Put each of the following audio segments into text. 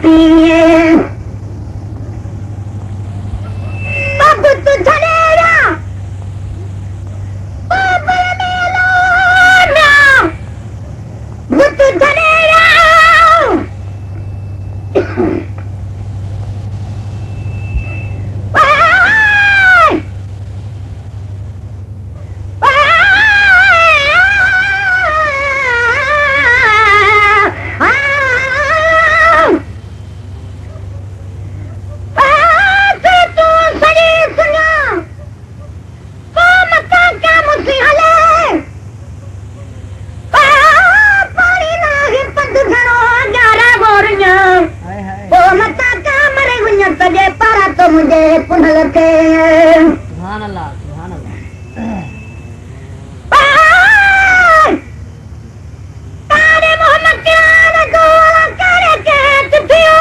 पिए अब तू झलेरा बाबर मेला बुत झलेरा मुझे पुनः के सुभान अल्लाह सुभान अल्लाह तारे मोहम्मद के आने को करे के तुझियो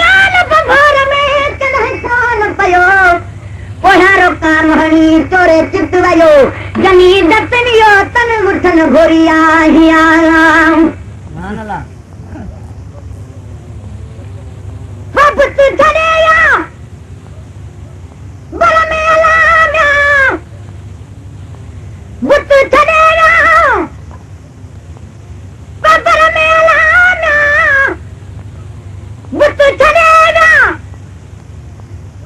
काल बभर में कन्ह सोन पयो पोहारो कान हनी तोरे चितवायो जनी दतनियो तन उठन घोरिया हिया सुभान अल्लाह बुत झलेया बल मेला म्या बुत झलेया बल मेला म्या बुत झलेया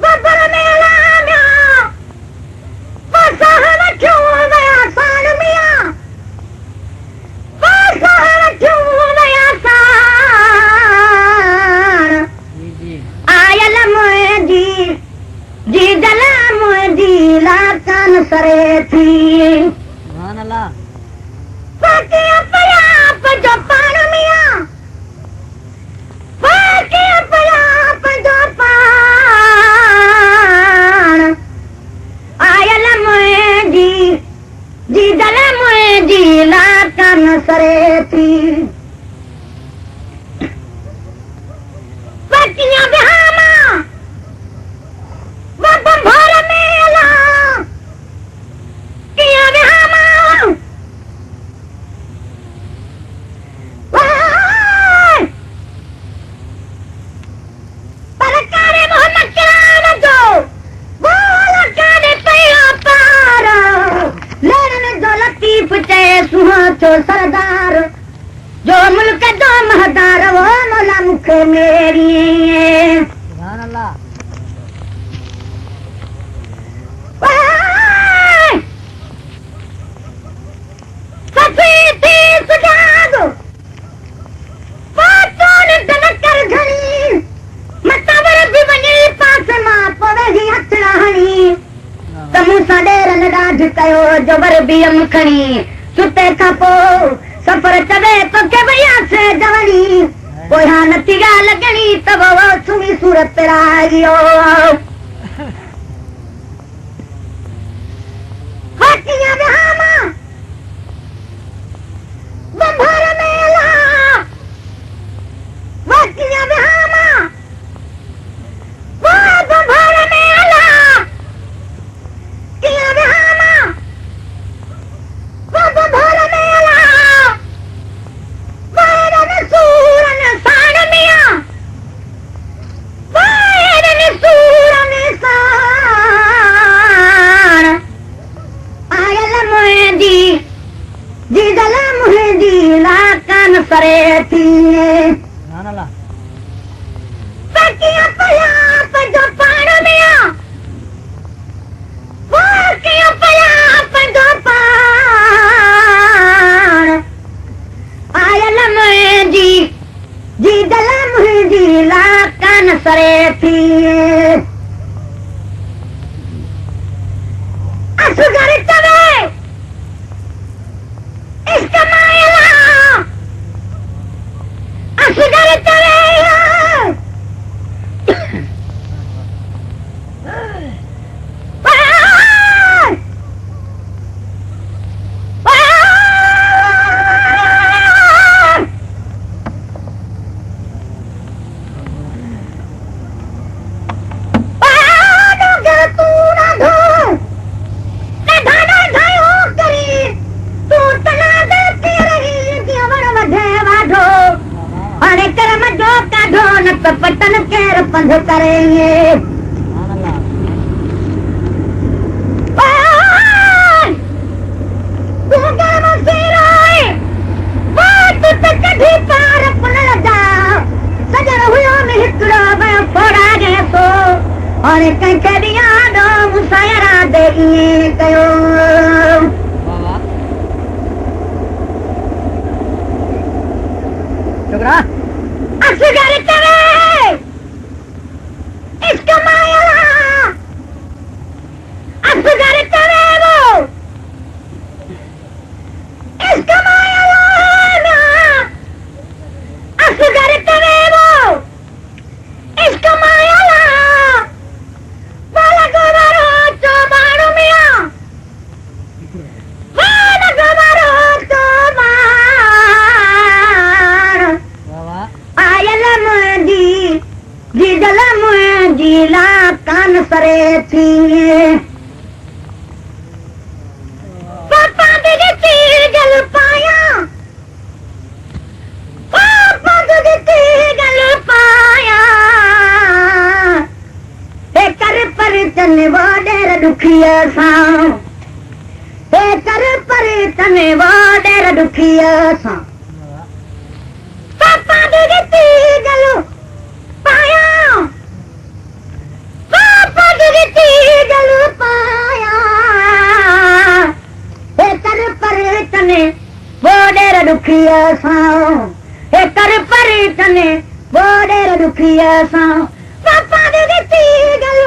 बल मेला म्या बसहर क्यों गया सान मिया बसहर क्यों गया जी जला मुझी लाकान सरे थी सुभान अल्लाह बाकी अपराप जो पान मिया बाकी अपराप जो पान आयल मुझी जी जला मुझी लाकान सरे थी बाकियां बिहामा भर मेला किया बिहामा परकारे मोहम्मद के आने दो बोला काने पैया पार लेने जो लतीफ चे सुहाचो सरदार जो मुल्क जो महदार वो मौला मुख मेरी सुभान अल्लाह कयो जबर बियम खणी सुते खां पोइ सफ़र चवे तो के भैया से जवनी पोयां नथी ॻाल्हि लॻणी त वो सुनी सूरत रागियो हाकिया बिहामा बंभर मेला हाकिया बिहामा वो बंभर मेला किया बिहामा वो बंभर मेला वैरन सूरन सान मिया वैरन सूरन सान आयल मुझी जी दल मुझी लाकान सरे थी सुभान अल्लाह बाकियां पलाप जो पान मिया बाकियां पलाप जो पान आयल मुझी जी दल मुझी लाकान सरे थी असगर चवे इश्क मायला असगर चवे पे पटन केर पंध करेंगे सुभान अल्लाह तू क्या मसीरा है बात तो कभी पार पन लगा सजर हुआ में हिकड़ो मैं फोड़ा गया सो और कंके दिया दो मुसायरा देइए कयो वाह वाह शुक्रा असगर तवे इसका माया असगर तवे वो इसका माया असगर तवे वो इसका माया वाला गोबारो तो मारो मिया वाला गोबारो तो मारो वाह वाह आयल मुंहिंजी जिदल मुंहिंजी ला कान सरे थी पापा दी गल पाया पापा दी गल पाया हे कर पर तने वो डेर दुखिया सां हे कर पर तने वो डेर दुखिया सां पापा दी गल पाया पापा दी गल पाया हे कर पर तने वो डेर दुखिया सां हे कर पर तने वो डेर दुखिया सां पापा दी गल